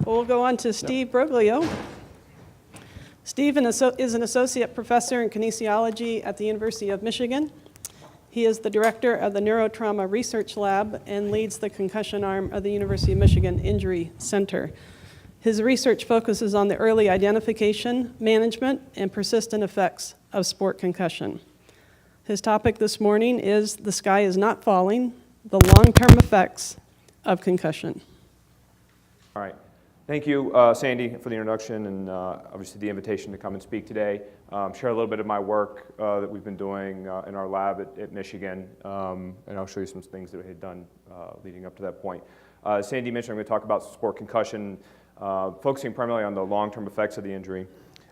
We'll go on to Steve Broglio. Steve is an associate professor in kinesiology at the University of Michigan. He is the director of the Neurotrauma Research Lab and leads the concussion arm of the University of Michigan Injury Center. His research focuses on the early identification, management, and persistent effects of sport concussion. His topic this morning is "The Sky is Not Falling: The Long-Term Effects of Concussion." All right. Thank you, Sandy, for the introduction and obviously the invitation to come and speak today. Share a little bit of my work that we've been doing in our lab at Michigan, and I'll show you some things that we had done leading up to that point. Sandy mentioned I'm going to talk about sport concussion, focusing primarily on the long-term effects of the injury.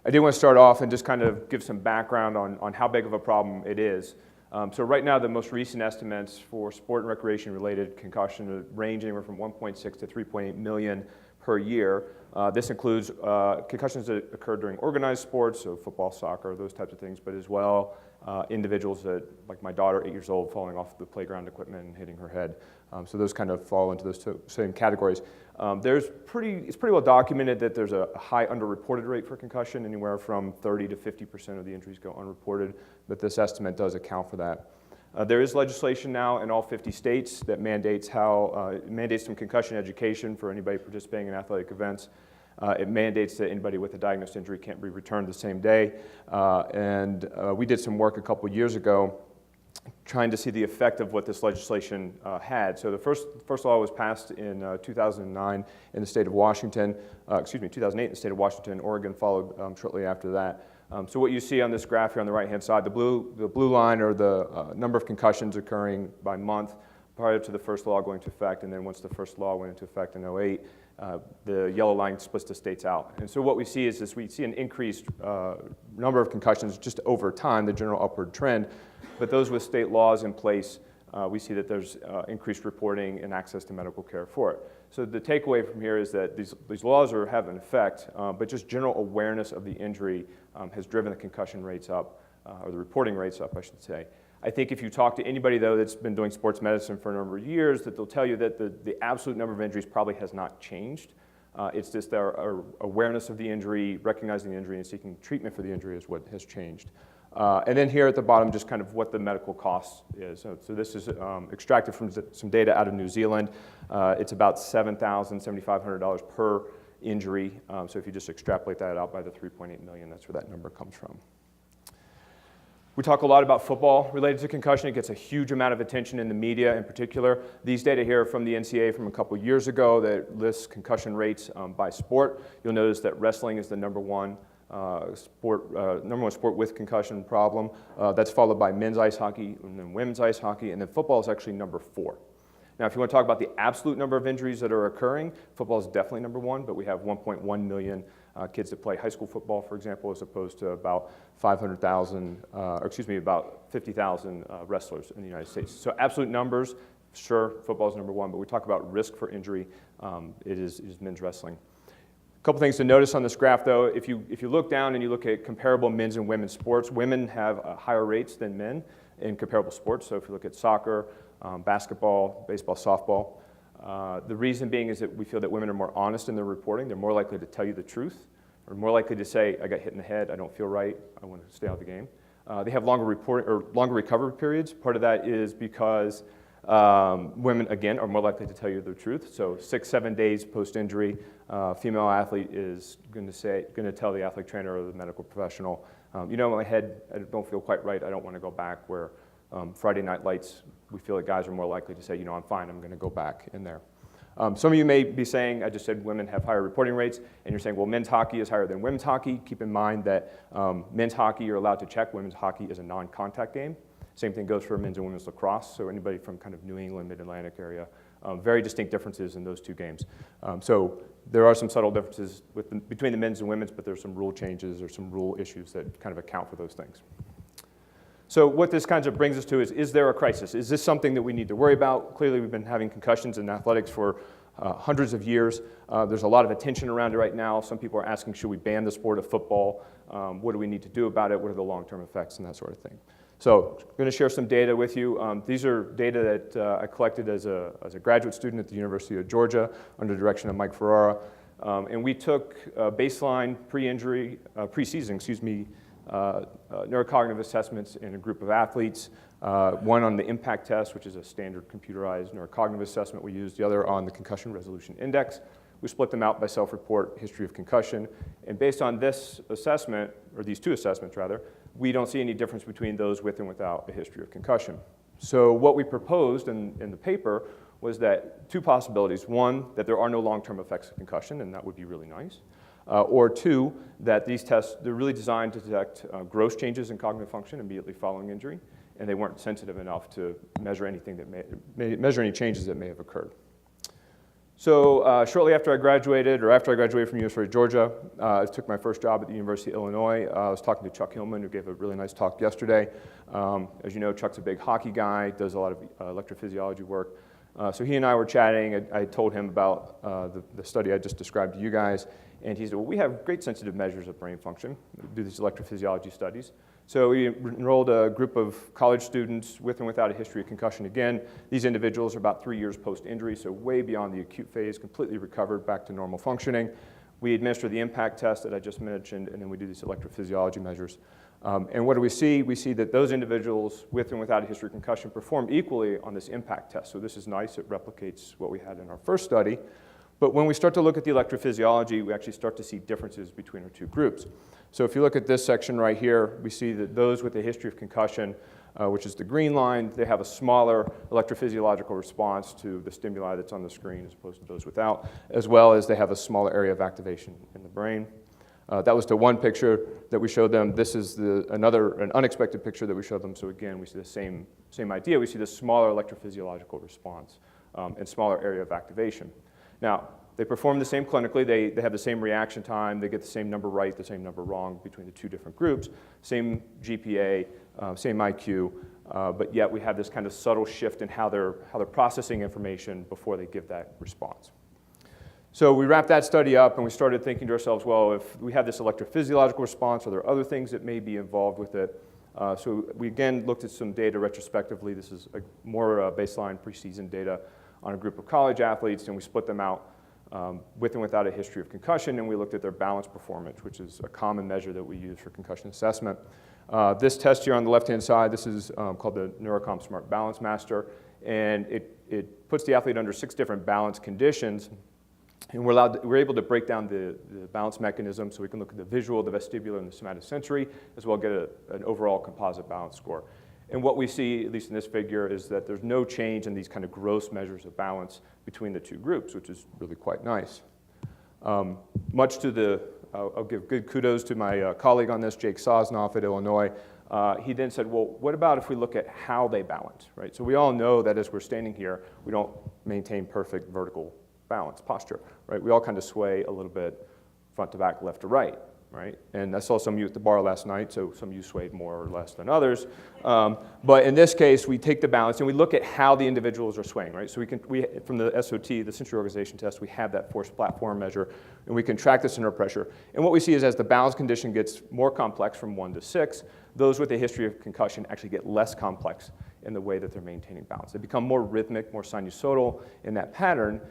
I did want to start off and just kind of give some background on how big of a problem it is. So right now, the most recent estimates for sport and recreation-related concussion range anywhere from 1.6 to 3.8 million per year. This includes concussions that occur during organized sports, so football, soccer, those types of things, but as well individuals that, like my daughter, 8 years old, falling off the playground equipment and hitting her head. So those kind of fall into those same categories. It's pretty well documented that there's a high underreported rate for concussion. Anywhere from 30 to 50% of the injuries go unreported, but this estimate does account for that. There is legislation now in all 50 states that mandates some concussion education for anybody participating in athletic events. It mandates that anybody with a diagnosed injury can't be returned the same day. We did some work a couple years ago trying to see the effect of what this legislation had. So the first law was passed in 2009 in the state of Washington, 2008 in the state of Washington. Oregon followed shortly after that. So what you see on this graph here on the right-hand side, the blue line are the number of concussions occurring by month prior to the first law going into effect, and then once the first law went into effect in 2008, the yellow line splits the states out. And so what we see is we see an increased number of concussions just over time, the general upward trend, but those with state laws in place, we see that there's increased reporting and access to medical care for it. So the takeaway from here is that these laws have an effect, but just general awareness of the injury has driven the concussion rates up, or the reporting rates up, I should say. I think if you talk to anybody, though, that's been doing sports medicine for a number of years, that they'll tell you that the absolute number of injuries probably has not changed. It's just our awareness of the injury, recognizing the injury, and seeking treatment for the injury is what has changed. And then here at the bottom, just kind of what the medical cost is. So this is extracted from some data out of New Zealand. It's about $7,000, $7,500 per injury. So if you just extrapolate that out by the 3.8 million, that's where that number comes from. We talk a lot about football related to concussion. It gets a huge amount of attention in the media in particular. These data here are from the NCAA from a couple years ago that lists concussion rates by sport. You'll notice that wrestling is the number one sport with concussion problem. That's followed by men's ice hockey and then women's ice hockey, and then football is actually number 4. Now, if you want to talk about the absolute number of injuries that are occurring, football is definitely number 1, but we have 1.1 million kids that play high school football, for example, as opposed to about 50,000 wrestlers in the United States. So absolute numbers, sure, football is number 1, but we talk about risk for injury, it is men's wrestling. A couple things to notice on this graph, though. If you look down and you look at comparable men's and women's sports, women have higher rates than men in comparable sports. So if you look at soccer, basketball, baseball, softball, the reason being is that we feel that women are more honest in their reporting. They're more likely to tell you the truth, or more likely to say, I got hit in the head, I don't feel right, I want to stay out of the game. They have longer recovery periods. Part of that is because women, again, are more likely to tell you the truth. So 6-7 days post-injury, female athlete is going to tell the athletic trainer or the medical professional, you know, in my head, I don't feel quite right, I don't want to go back, where Friday Night Lights, we feel that guys are more likely to say, you know, I'm fine, I'm going to go back in there. Some of you may be saying, I just said women have higher reporting rates, and you're saying, well, men's hockey is higher than women's hockey. Keep in mind that men's hockey you're allowed to check. Women's hockey is a non-contact game. Same thing goes for men's and women's lacrosse, so anybody from kind of New England, Mid-Atlantic area. Very distinct differences in those two games. So there are some subtle differences between the men's and women's, but there's some rule changes or some rule issues that kind of account for those things. So what this kind of brings us to is there a crisis? Is this something that we need to worry about? Clearly, we've been having concussions in athletics for hundreds of years. There's a lot of attention around it right now. Some people are asking, should we ban the sport of football? What do we need to do about it? What are the long-term effects and that sort of thing? So I'm going to share some data with you. These are data that I collected as a graduate student at the University of Georgia under the direction of Mike Ferrara. And we took baseline pre-season, neurocognitive assessments in a group of athletes, one on the impact test, which is a standard computerized neurocognitive assessment we used, the other on the concussion resolution index. We split them out by self-report, history of concussion, and based on this assessment, or these two assessments rather, we don't see any difference between those with and without a history of concussion. So what we proposed in the paper was that two possibilities. One, that there are no long-term effects of concussion, and that would be really nice. Or two, that these tests, they're really designed to detect gross changes in cognitive function immediately following injury, and they weren't sensitive enough to measure anything that measure any changes that may have occurred. So shortly after I graduated from University of Georgia, I took my first job at the University of Illinois. I was talking to Chuck Hillman, who gave a really nice talk yesterday. As you know, Chuck's a big hockey guy, does a lot of electrophysiology work. So he and I were chatting. I told him about the study I just described to you guys, and he said, well, we have great sensitive measures of brain function. We do these electrophysiology studies. So we enrolled a group of college students with and without a history of concussion. Again, these individuals are about 3 years post-injury, so way beyond the acute phase, completely recovered, back to normal functioning. We administer the impact test that I just mentioned, and then we do these electrophysiology measures. And what do we see? We see that those individuals with and without a history of concussion perform equally on this impact test. So this is nice. It replicates what we had in our first study. But when we start to look at the electrophysiology, we actually start to see differences between our two groups. So if you look at this section right here, we see that those with a history of concussion, which is the green line, they have a smaller electrophysiological response to the stimuli that's on the screen as opposed to those without, as well as they have a smaller area of activation in the brain. That was the one picture that we showed them. This is an unexpected picture that we showed them. So again, we see the same idea. We see the smaller electrophysiological response and smaller area of activation. Now, they perform the same clinically. They have the same reaction time. They get the same number right, the same number wrong between the two different groups. Same GPA, same IQ, but yet we have this kind of subtle shift in how they're processing information before they give that response. So we wrapped that study up and we started thinking to ourselves, well, if we have this electrophysiological response, are there other things that may be involved with it? So we again looked at some data retrospectively. This is more baseline preseason data on a group of college athletes, and we split them out with and without a history of concussion, and we looked at their balance performance, which is a common measure that we use for concussion assessment. This test here on the left-hand side, this is called the Neurocom Smart Balance Master, and it puts the athlete under 6 different balance conditions. And we're able to break down the balance mechanism, so we can look at the visual, the vestibular, and the somatosensory, as well as get an overall composite balance score. And what we see, at least in this figure, is that there's no change in these kind of gross measures of balance between the two groups, which is really quite nice. Much to I'll give good kudos to my colleague on this, Jake Sosnoff at Illinois. He then said, well, what about if we look at how they balance, right? So we all know that as we're standing here, we don't maintain perfect vertical balance posture, right? We all kind of sway a little bit front to back, left to right, right? And I saw some of you at the bar last night, so some of you swayed more or less than others. But in this case, we take the balance and we look at how the individuals are swaying, right? So from the SOT, the sensory organization test, we have that force platform measure, and we can track the center of pressure. And what we see is as the balance condition gets more complex from 1 to 6, those with a history of concussion actually get less complex in the way that they're maintaining balance. They become more rhythmic, more sinusoidal in that pattern.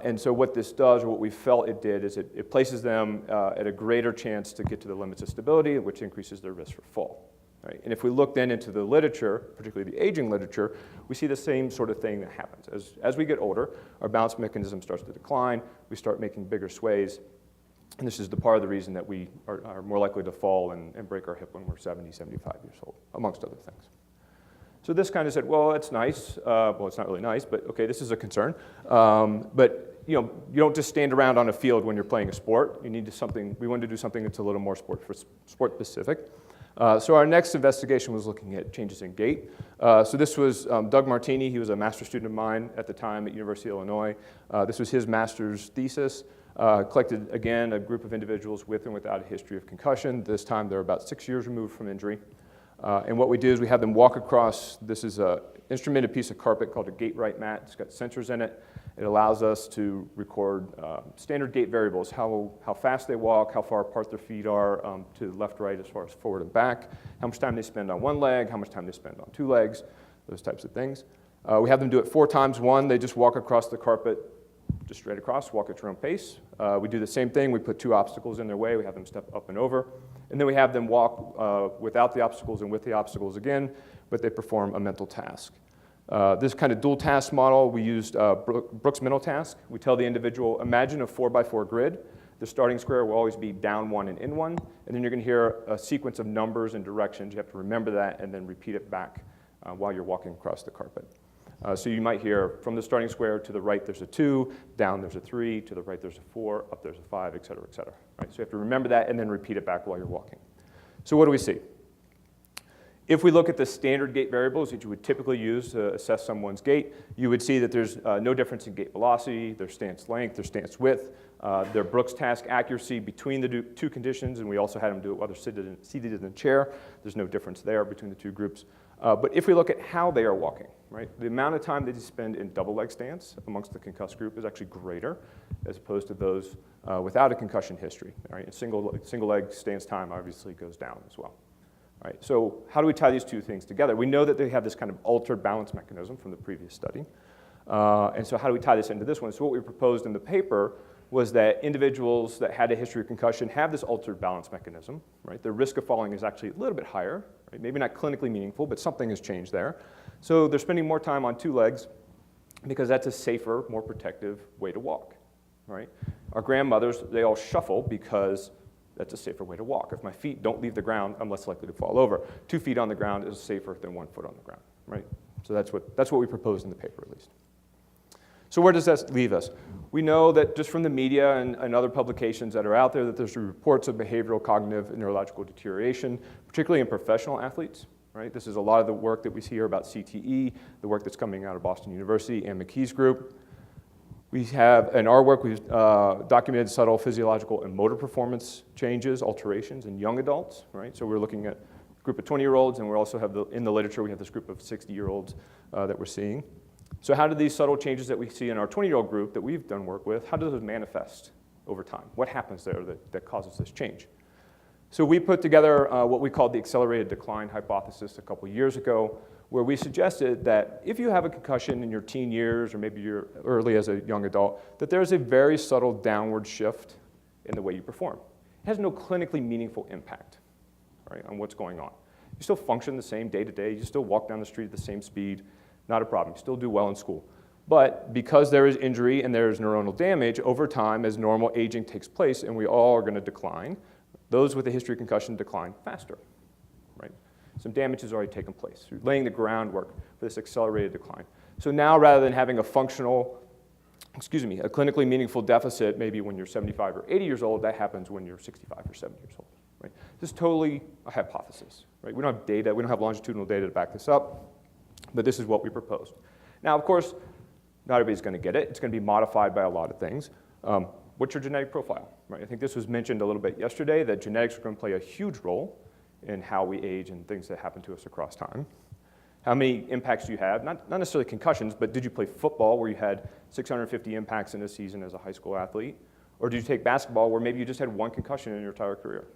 And so what this does, or what we felt it did, is it places them at a greater chance to get to the limits of stability, which increases their risk for fall. Right? And if we look then into the literature, particularly the aging literature, we see the same sort of thing that happens. As we get older, our balance mechanism starts to decline, we start making bigger sways, and this is the part of the reason that we are more likely to fall and break our hip when we're 70, 75 years old, amongst other things. So this kind of said, well, it's nice. Well, it's not really nice, but okay, this is a concern. But you don't just stand around on a field when you're playing a sport. We wanted to do something that's a little more sport specific. So our next investigation was looking at changes in gait. So this was Doug Martini. He was a master's student of mine at the time at University of Illinois. This was his master's thesis. Collected, again, a group of individuals with and without a history of concussion. This time they're about 6 years removed from injury. And what we do is we have them walk across, this is an instrumented piece of carpet called a gait right mat. It's got sensors in it. It allows us to record standard gait variables, how fast they walk, how far apart their feet are to the left, right, as far as forward and back, how much time they spend on one leg, how much time they spend on 2 legs, those types of things. We have them do it 4 times. 1, they just walk across the carpet, just straight across, walk at your own pace. We do the same thing. We put 2 obstacles in their way. We have them step up and over. And then we have them walk without the obstacles and with the obstacles again, but they perform a mental task. This kind of dual task model, we used Brooks' mental task. We tell the individual, imagine a 4x4 grid. The starting square will always be down 1 and in 1. And then you're going to hear a sequence of numbers and directions. You have to remember that and then repeat it back while you're walking across the carpet. So you might hear from the starting square to the right there's a 2, down there's a 3, to the right there's a 4, up there's a 5, et cetera, et cetera. Right? So you have to remember that and then repeat it back while you're walking. So what do we see? If we look at the standard gait variables that you would typically use to assess someone's gait, you would see that there's no difference in gait velocity, their stance length, their stance width, their Brooks task accuracy between the 2 conditions, and we also had them do it while they're seated in a chair. There's no difference there between the 2 groups. But if we look at how they are walking, right, the amount of time that they spend in double leg stance amongst the concussed group is actually greater as opposed to those without a concussion history. Right? And single leg stance time obviously goes down as well. Right, so how do we tie these 2 things together? We know that they have this kind of altered balance mechanism from the previous study. And so how do we tie this into this one? So what we proposed in the paper was that individuals that had a history of concussion have this altered balance mechanism. Right? Their risk of falling is actually a little bit higher. Right? Maybe not clinically meaningful, but something has changed there. So they're spending more time on 2 legs because that's a safer, more protective way to walk. Right? Our grandmothers, they all shuffle because that's a safer way to walk. If my feet don't leave the ground, I'm less likely to fall over. 2 feet on the ground is safer than 1 foot on the ground, right? So that's what we proposed in the paper, at least. So where does that leave us? We know that just from the media and other publications that are out there that there's reports of behavioral, cognitive, and neurological deterioration, particularly in professional athletes, right? This is a lot of the work that we see here about CTE, the work that's coming out of Boston University and McKee's group. We have, in our work, we've documented subtle physiological and motor performance changes, alterations in young adults, right? So we're looking at a group of 20-year-olds, and we also have, in the literature, we have this group of 60-year-olds that we're seeing. So how do these subtle changes that we see in our 20-year-old group that we've done work with, how do those manifest over time? What happens there that causes this change? So we put together what we called the accelerated decline hypothesis a couple years ago, where we suggested that if you have a concussion in your teen years, or maybe you're early as a young adult, that there's a very subtle downward shift in the way you perform. It has no clinically meaningful impact, right, on what's going on. You still function the same day to day, you still walk down the street at the same speed, not a problem, you still do well in school. But because there is injury and there is neuronal damage, over time, as normal aging takes place, and we all are going to decline, those with a history of concussion decline faster, right? Some damage has already taken place. You're laying the groundwork for this accelerated decline. So now, rather than having a clinically meaningful deficit, maybe when you're 75 or 80 years old, that happens when you're 65 or 70 years old, right? This is totally a hypothesis, right? We don't have data, we don't have longitudinal data to back this up, but this is what we proposed. Now, of course, not everybody's going to get it. It's going to be modified by a lot of things. What's your genetic profile, right? I think this was mentioned a little bit yesterday, that genetics are going to play a huge role in how we age and things that happen to us across time. How many impacts do you have? Not necessarily concussions, but did you play football where you had 650 impacts in a season as a high school athlete? Or did you take basketball where maybe you just had 1 concussion in your entire career?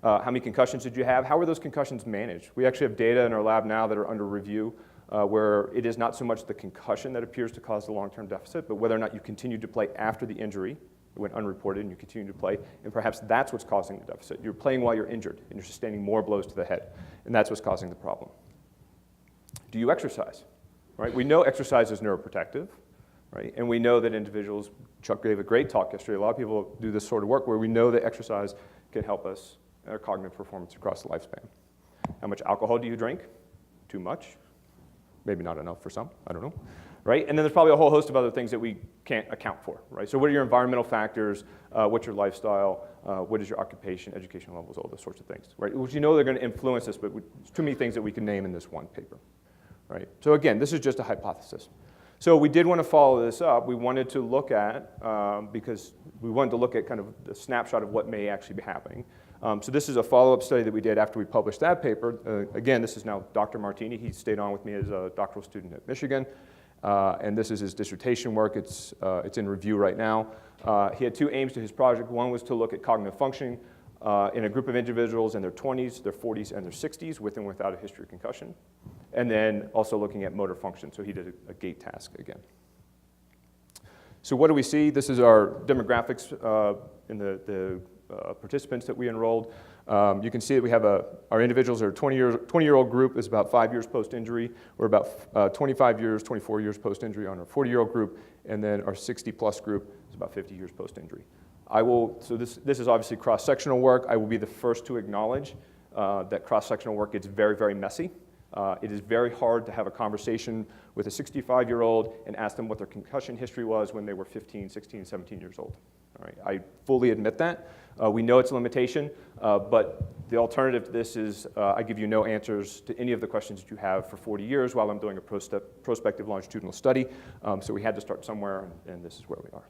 How many concussions did you have? How were those concussions managed? We actually have data in our lab now that are under review where it is not so much the concussion that appears to cause the long-term deficit, but whether or not you continued to play after the injury. It went unreported and you continue to play, and perhaps that's what's causing the deficit. You're playing while you're injured and you're sustaining more blows to the head, and that's what's causing the problem. Do you exercise? Right? We know exercise is neuroprotective, right? And we know that individuals, Chuck gave a great talk yesterday, a lot of people do this sort of work where we know that exercise can help us in our cognitive performance across the lifespan. How much alcohol do you drink? Too much? Maybe not enough for some, I don't know. Right? And then there's probably a whole host of other things that we can't account for, right? So what are your environmental factors? What's your lifestyle? What is your occupation, education levels, all those sorts of things, right? Which you know they're going to influence us, but there's too many things that we can name in this one paper, right? So again, this is just a hypothesis. So we did want to follow this up. We wanted to look at, because we wanted to look at kind of the snapshot of what may actually be happening. So this is a follow-up study that we did after we published that paper. Again, this is now Dr. Martini. He stayed on with me as a doctoral student at Michigan. And this is his dissertation work. It's in review right now. He had 2 aims to his project. One was to look at cognitive functioning in a group of individuals in their 20s, their 40s, and their 60s, with and without a history of concussion. And then also looking at motor function. So he did a gait task again. So what do we see? This is our demographics in the participants that we enrolled. You can see that we have our individuals are 20-year-old group is about 5 years post-injury. We're about 25 years, 24 years post-injury on our 40-year-old group, and then our 60-plus group is about 50 years post-injury. So this is obviously cross-sectional work. I will be the first to acknowledge that cross-sectional work gets very, very messy. It is very hard to have a conversation with a 65-year-old and ask them what their concussion history was when they were 15, 16, 17 years old. All right, I fully admit that. We know it's a limitation, but the alternative to this is I give you no answers to any of the questions that you have for 40 years while I'm doing a prospective longitudinal study. So we had to start somewhere, and this is where we are.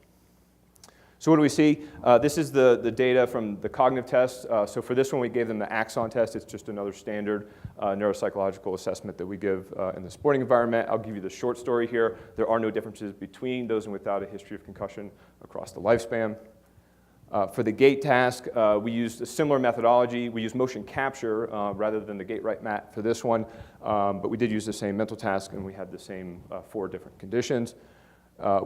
So what do we see? This is the data from the cognitive test. So for this one, we gave them the Axon test. It's just another standard neuropsychological assessment that we give in the sporting environment. I'll give you the short story here. There are no differences between those and without a history of concussion across the lifespan. For the gait task, we used a similar methodology. We used motion capture rather than the gait right mat for this one, but we did use the same mental task, and we had the same 4 different conditions.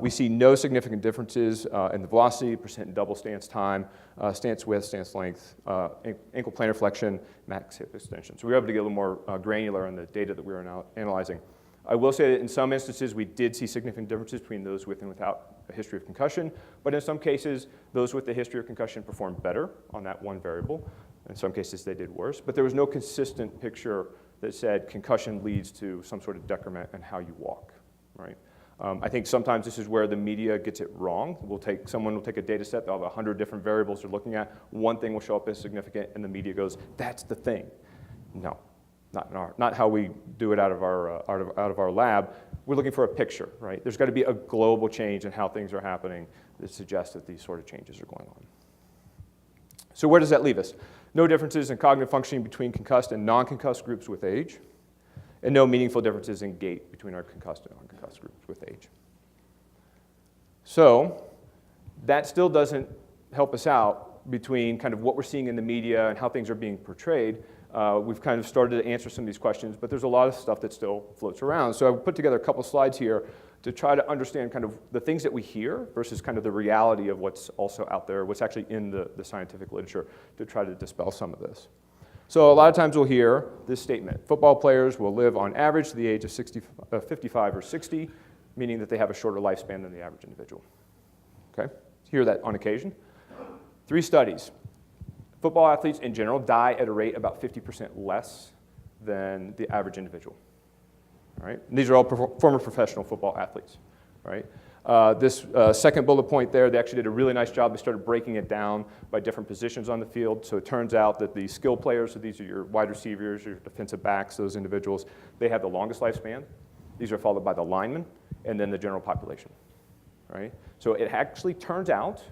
We see no significant differences in the velocity, percent and double stance time, stance width, stance length, ankle plantar flexion, max hip extension. So we were able to get a little more granular on the data that we were analyzing. I will say that in some instances, we did see significant differences between those with and without a history of concussion, but in some cases, those with the history of concussion performed better on that one variable. In some cases, they did worse, but there was no consistent picture that said concussion leads to some sort of decrement in how you walk, right? I think sometimes this is where the media gets it wrong. Someone will take a data set, they'll have 100 different variables they're looking at, one thing will show up as significant, and the media goes, that's the thing. No, not how we do it out of our lab. We're looking for a picture, right? There's got to be a global change in how things are happening that suggests that these sort of changes are going on. So where does that leave us? No differences in cognitive functioning between concussed and non-concussed groups with age, and no meaningful differences in gait between our concussed and non-concussed groups with age. So that still doesn't help us out between kind of what we're seeing in the media and how things are being portrayed. We've kind of started to answer some of these questions, but there's a lot of stuff that still floats around. So I've put together a couple slides here to try to understand kind of the things that we hear versus kind of the reality of what's also out there, what's actually in the scientific literature, to try to dispel some of this. So a lot of times we'll hear this statement: football players will live on average to the age of 55 or 60, meaning that they have a shorter lifespan than the average individual. Okay? Hear that on occasion. 3 studies. Football athletes in general die at a rate about 50% less than the average individual. All right? And these are all former professional football athletes. Right? This second bullet point there, they actually did a really nice job. They started breaking it down by different positions on the field. So it turns out that the skill players, so these are your wide receivers, your defensive backs, those individuals, they have the longest lifespan. These are followed by the linemen and then the general population. Right? So it actually turns out,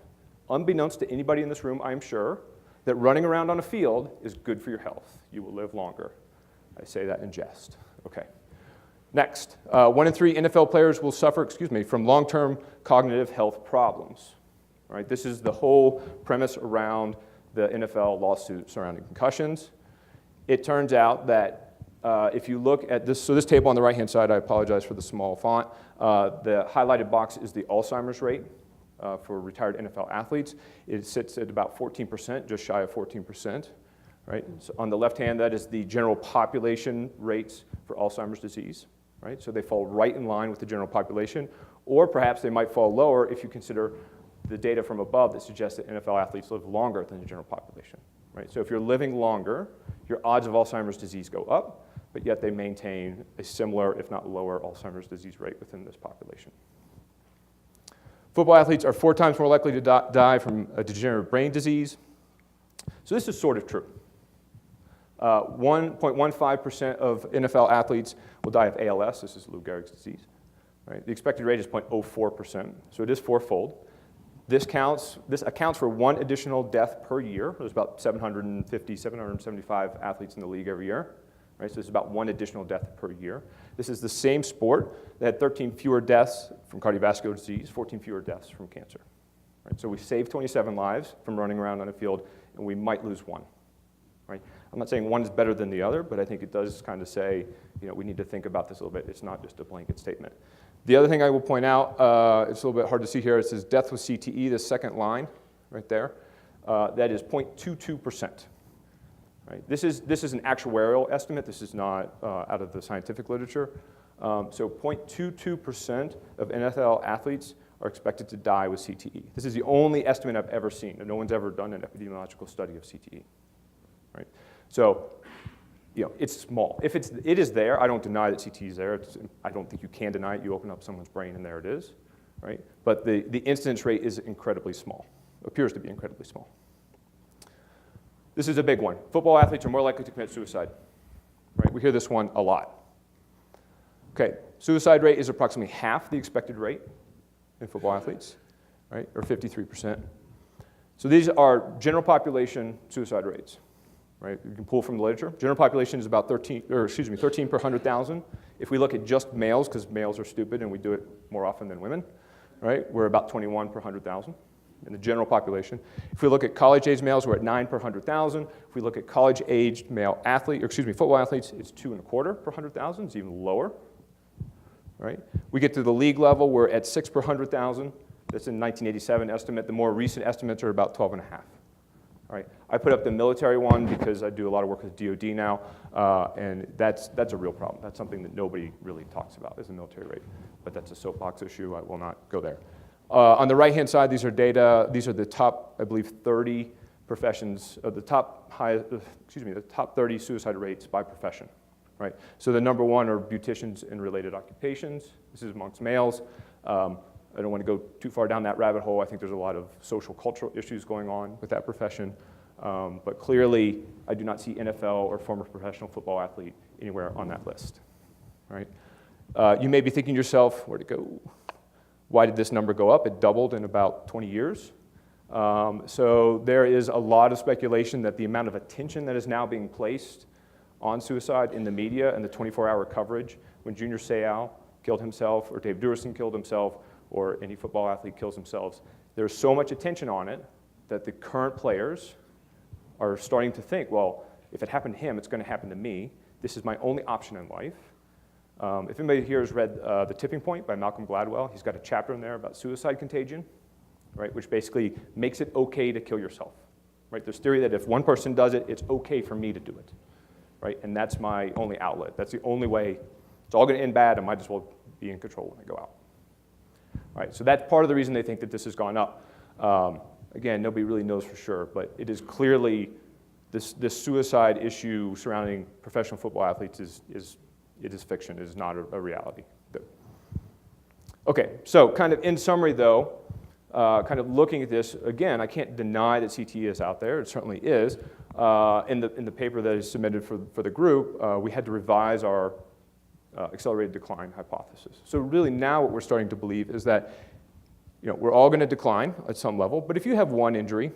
unbeknownst to anybody in this room, I'm sure, that running around on a field is good for your health. You will live longer. I say that in jest. Okay. Next, 1 in 3 NFL players will suffer, from long-term cognitive health problems. All right, this is the whole premise around the NFL lawsuit surrounding concussions. It turns out that if you look at this, so this table on the right-hand side, I apologize for the small font, the highlighted box is the Alzheimer's rate for retired NFL athletes. It sits at about 14%, just shy of 14%. Right? So on the left hand, that is the general population rates for Alzheimer's disease. Right? So they fall right in line with the general population, or perhaps they might fall lower if you consider the data from above that suggests that NFL athletes live longer than the general population. Right? So if you're living longer, your odds of Alzheimer's disease go up, but yet they maintain a similar, if not lower, Alzheimer's disease rate within this population. Football athletes are 4 times more likely to die from a degenerative brain disease. So this is sort of true. 1.15% of NFL athletes will die of ALS. This is Lou Gehrig's disease. Right? The expected rate is 0.04%, so it is 4-fold. This accounts for 1 additional death per year. There's about 750, 775 athletes in the league every year. Right? So it's about 1 additional death per year. This is the same sport that had 13 fewer deaths from cardiovascular disease, 14 fewer deaths from cancer. Right? So we saved 27 lives from running around on a field, and we might lose 1. Right? I'm not saying one is better than the other, but I think it does kind of say, we need to think about this a little bit. It's not just a blanket statement. The other thing I will point out, it's a little bit hard to see here, it says death with CTE, the second line right there. That is 0.22%. Right? This is an actuarial estimate. This is not out of the scientific literature. So 0.22% of NFL athletes are expected to die with CTE. This is the only estimate I've ever seen, and no one's ever done an epidemiological study of CTE. Right? So, it's small. If it is there, I don't deny that CTE is there. I don't think you can deny it. You open up someone's brain and there it is. Right? But the incidence rate is incredibly small. Appears to be incredibly small. This is a big one. Football athletes are more likely to commit suicide. Right? We hear this one a lot. Okay, suicide rate is approximately half the expected rate in football athletes, right, or 53%. So these are general population suicide rates, right? You can pull from the literature. General population is about 13 per 100,000. If we look at just males, because males are stupid and we do it more often than women, right, we're about 21 per 100,000 in the general population. If we look at college-aged males, we're at 9 per 100,000. If we look at college-aged male football athletes, it's 2.25 per 100,000. It's even lower. Right? We get to the league level, we're at 6 per 100,000. That's a 1987 estimate. The more recent estimates are about 12.5. All right? I put up the military one because I do a lot of work with DoD now, and that's a real problem. That's something that nobody really talks about is the military rate, but that's a soapbox issue. I will not go there. On the right-hand side, these are data. These are the top, I believe, 30 professions, the top 30 suicide rates by profession. Right. So the number one are beauticians and related occupations. This is amongst males. I don't want to go too far down that rabbit hole. I think there's a lot of social cultural issues going on with that profession. But clearly, I do not see NFL or former professional football athlete anywhere on that list. Right. You may be thinking to yourself, where'd it go? Why did this number go up? It doubled in about 20 years. So there is a lot of speculation that the amount of attention that is now being placed on suicide in the media and the 24-hour coverage, when Junior Seau killed himself, or Dave Duerson killed himself, or any football athlete kills themselves, there's so much attention on it that the current players are starting to think, well, if it happened to him, it's going to happen to me. This is my only option in life. If anybody here has read The Tipping Point by Malcolm Gladwell, he's got a chapter in there about suicide contagion, right, which basically makes it okay to kill yourself. Right? There's theory that if one person does it, it's okay for me to do it. Right? And that's my only outlet. That's the only way. It's all going to end bad. I might as well be in control when I go out. All right, so that's part of the reason they think that this has gone up. Again, nobody really knows for sure, but it is clearly this suicide issue surrounding professional football athletes is fiction. It is not a reality. Okay, so kind of in summary, though, kind of looking at this again, I can't deny that CTE is out there. It certainly is. In the paper that is submitted for the group, we had to revise our accelerated decline hypothesis. So really now what we're starting to believe is that we're all going to decline at some level, but if you have one injury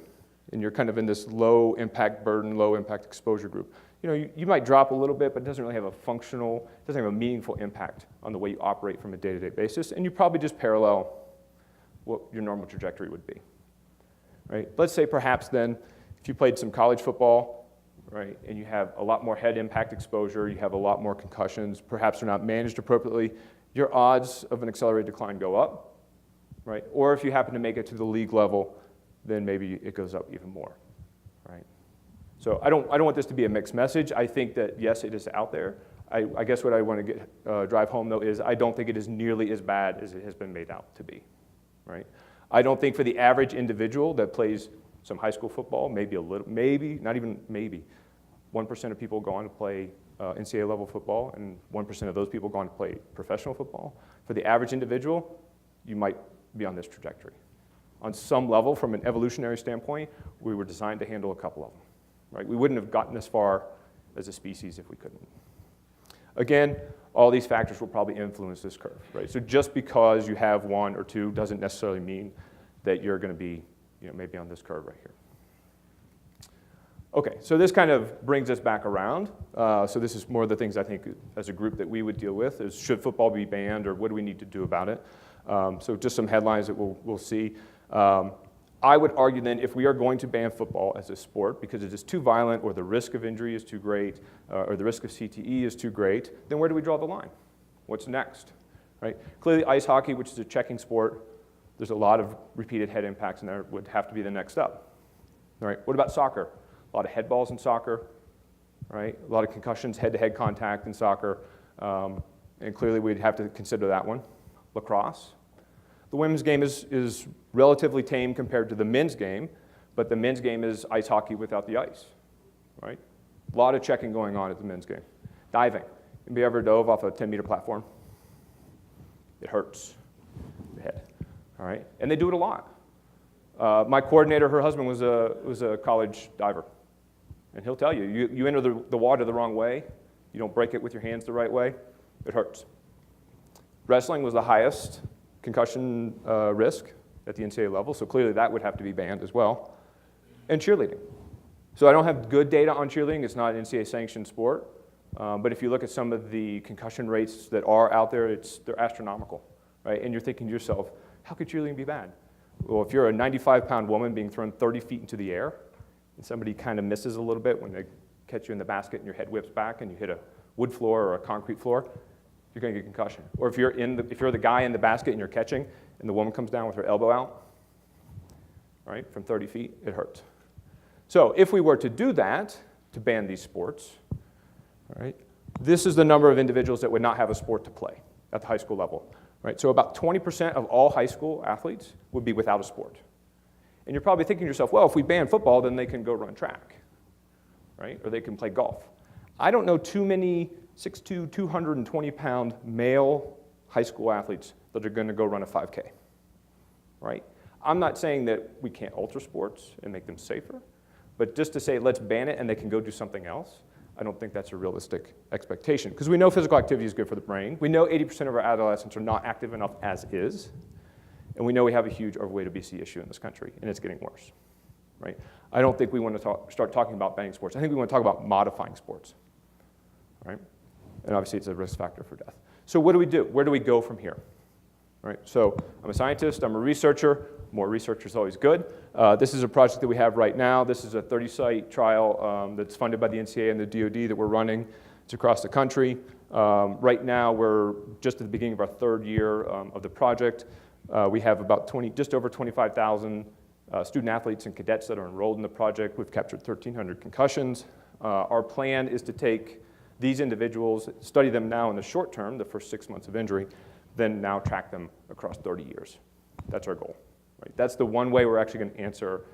and you're kind of in this low impact burden, low impact exposure group, you might drop a little bit, but it doesn't really have doesn't have a meaningful impact on the way you operate from a day-to-day basis, and you probably just parallel what your normal trajectory would be. Right? Let's say perhaps then, if you played some college football, right, and you have a lot more head impact exposure, you have a lot more concussions, perhaps they're not managed appropriately, your odds of an accelerated decline go up, right? Or if you happen to make it to the league level, then maybe it goes up even more, right? So I don't want this to be a mixed message. I think that, yes, it is out there. I guess what I want to drive home, though, is I don't think it is nearly as bad as it has been made out to be, right? I don't think for the average individual that plays some high school football, not even maybe, 1% of people go on to play NCAA level football, and 1% of those people go on to play professional football. For the average individual, you might be on this trajectory. On some level, from an evolutionary standpoint, we were designed to handle a couple of them. Right? We wouldn't have gotten this far as a species if we couldn't. Again, all these factors will probably influence this curve. Right? So just because you have one or two doesn't necessarily mean that you're going to be maybe on this curve right here. Okay, so this kind of brings us back around. So this is more of the things I think as a group that we would deal with is should football be banned or what do we need to do about it? So just some headlines that we'll see. I would argue then if we are going to ban football as a sport because it is too violent or the risk of injury is too great or the risk of CTE is too great, then where do we draw the line? What's next? right? Clearly, ice hockey, which is a checking sport, there's a lot of repeated head impacts, and there would have to be the next step. All right, what about soccer? A lot of head balls in soccer, right? A lot of concussions, head-to-head contact in soccer, and clearly we'd have to consider that one. Lacrosse. The women's game is relatively tame compared to the men's game, but the men's game is ice hockey without the ice, right? A lot of checking going on at the men's game. Diving. Anybody ever dove off a 10-meter platform? It hurts the head, all right? And they do it a lot. My coordinator, her husband was a college diver, and he'll tell you, you enter the water the wrong way, you don't break it with your hands the right way, it hurts. Wrestling was the highest concussion risk at the NCAA level, so clearly that would have to be banned as well. And cheerleading. So I don't have good data on cheerleading. It's not an NCAA sanctioned sport. But if you look at some of the concussion rates that are out there, they're astronomical, right? And you're thinking to yourself, how could cheerleading be bad? Well, if you're a 95-pound woman being thrown 30 feet into the air, and somebody kind of misses a little bit when they catch you in the basket and your head whips back and you hit a wood floor or a concrete floor, you're going to get concussion. Or if you're the guy in the basket and you're catching and the woman comes down with her elbow out, right, from 30 feet, it hurts. So if we were to do that, to ban these sports, all right, this is the number of individuals that would not have a sport to play at the high school level. Right? So about 20% of all high school athletes would be without a sport. And you're probably thinking to yourself, well, if we ban football, then they can go run track, right? Or they can play golf. I don't know too many 6'2", 220-pound male high school athletes that are going to go run a 5K, right? I'm not saying that we can't alter sports and make them safer, but just to say let's ban it and they can go do something else, I don't think that's a realistic expectation, because we know physical activity is good for the brain. We know 80% of our adolescents are not active enough as is, and we know we have a huge overweight obesity issue in this country, and it's getting worse, right? I don't think we want to start talking about banning sports. I think we want to talk about modifying sports, right? And obviously it's a risk factor for death. So what do we do? Where do we go from here? Right? So I'm a scientist, I'm a researcher. More research is always good. This is a project that we have right now. This is a 30-site trial that's funded by the NCAA and the DoD that we're running. It's across the country. Right now, we're just at the beginning of our third year of the project. We have about just over 25,000 student athletes and cadets that are enrolled in the project. We've captured 1,300 concussions. Our plan is to take these individuals, study them now in the short term, the first 6 months of injury, then now track them across 30 years. That's our goal. Right? That's the one way we're actually going to answer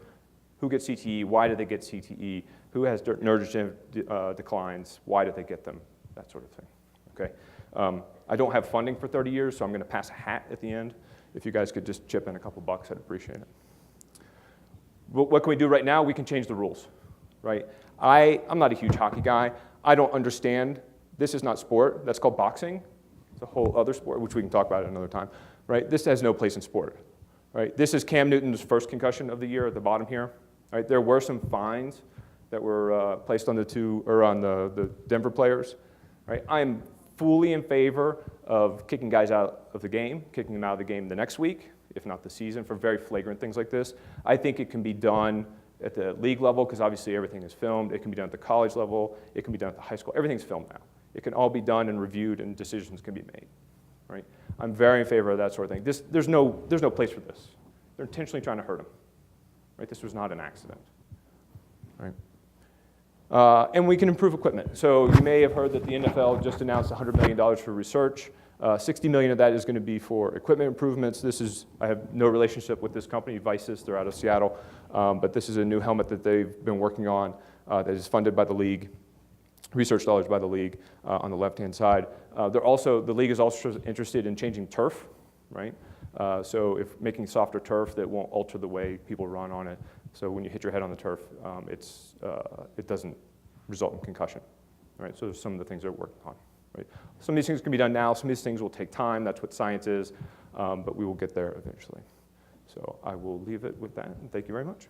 who gets CTE, why do they get CTE, who has neurodegenerative declines, why do they get them, that sort of thing. Okay? I don't have funding for 30 years, so I'm going to pass a hat at the end. If you guys could just chip in a couple bucks, I'd appreciate it. What can we do right now? We can change the rules. Right? I'm not a huge hockey guy. I don't understand. This is not sport. That's called boxing. It's a whole other sport, which we can talk about at another time. Right? This has no place in sport. Right? This is Cam Newton's first concussion of the year at the bottom here. Right? There were some fines that were placed on the Denver players. Right? I'm fully in favor of kicking guys out of the game, kicking them out of the game the next week, if not the season, for very flagrant things like this. I think it can be done at the league level, because obviously everything is filmed. It can be done at the college level. It can be done at the high school. Everything's filmed now. It can all be done and reviewed, and decisions can be made. Right? I'm very in favor of that sort of thing. There's no place for this. They're intentionally trying to hurt him. Right? This was not an accident. Right? And we can improve equipment. So you may have heard that the NFL just announced $100 million for research. $60 million of that is going to be for equipment improvements. I have no relationship with this company, Vices. They're out of Seattle. But this is a new helmet that they've been working on that is funded by the league, research dollars by the league on the left-hand side. The league is also interested in changing turf, right? So if making softer turf that won't alter the way people run on it. So when you hit your head on the turf, it doesn't result in concussion, right? So there's some of the things they're working on, right? Some of these things can be done now. Some of these things will take time. That's what science is, but we will get there eventually. So I will leave it with that, and thank you very much.